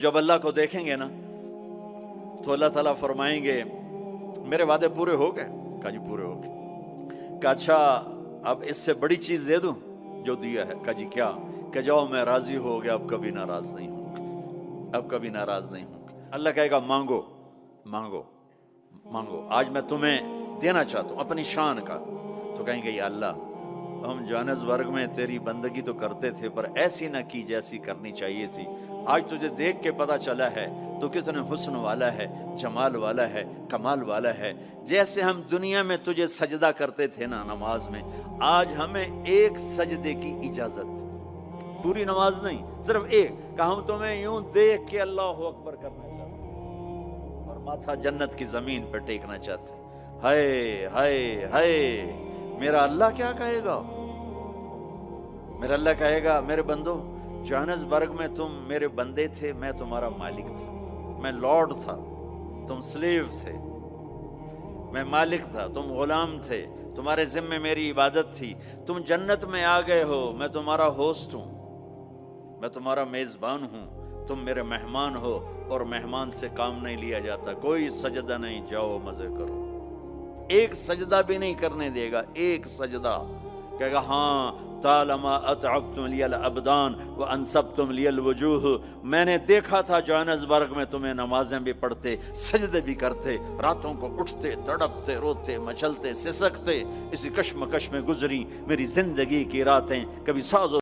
जब अल्लाह को देखेंगे ना तो अल्लाह ताला फरमाएंगे मेरे वादे पूरे हो गए। कहा जी पूरे हो गए। कहा अच्छा अब इससे बड़ी चीज दे दूं जो दिया है। कहा जी क्या? कि जाओ मैं राजी हो गया, अब कभी नाराज नहीं हूँ, अब कभी नाराज नहीं हूँ। अल्लाह कहेगा मांगो मांगो मांगो, आज मैं तुम्हें देना चाहता हूँ अपनी शान का। तो कहेंगे या अल्लाह हम जोहानिसबर्ग में तेरी बंदगी तो करते थे पर ऐसी ना की जैसी करनी चाहिए थी। आज तुझे देख के पता चला है तो कितने हुस्न वाला है, जमाल वाला है, कमाल वाला है। जैसे हम दुनिया में तुझे सजदा करते थे ना नमाज में, आज हमें एक सजदे की इजाजत, पूरी नमाज नहीं सिर्फ एक। कहा हम तुम्हें यूं देख के अल्लाह अकबर करना चाहते और माथा जन्नत की जमीन पर टेकना चाहते। हाय हाय हाय, मेरा अल्लाह क्या कहेगा? मेरा अल्लाह कहेगा मेरे बंदो जोहानिसबर्ग में तुम मेरे बंदे थे, मैं तुम्हारा मालिक था, मैं लॉर्ड था, तुम स्लेव थे, मैं मालिक था, तुम गुलाम थे, तुम्हारे जिम्मे मेरी इबादत थी। तुम जन्नत में आ गए हो, मैं तुम्हारा होस्ट हूँ, मैं तुम्हारा मेजबान हूँ, तुम मेरे मेहमान हो और मेहमान से काम नहीं लिया जाता। कोई सजदा नहीं, जाओ मजे करो। एक सजदा भी नहीं करने देगा, एक सजदा। कहेगा हाँ तालमा अतअबतुम लियल अबदान व अनसबतुम लियल वजूह, मैंने देखा था जोहानिसबर्ग में तुम्हें नमाजें भी पढ़ते, सजदे भी करते, रातों को उठते, तड़पते, रोते, मचलते, सिसकते। इसी कश्मकश में गुजरी मेरी जिंदगी की रातें, कभी साजो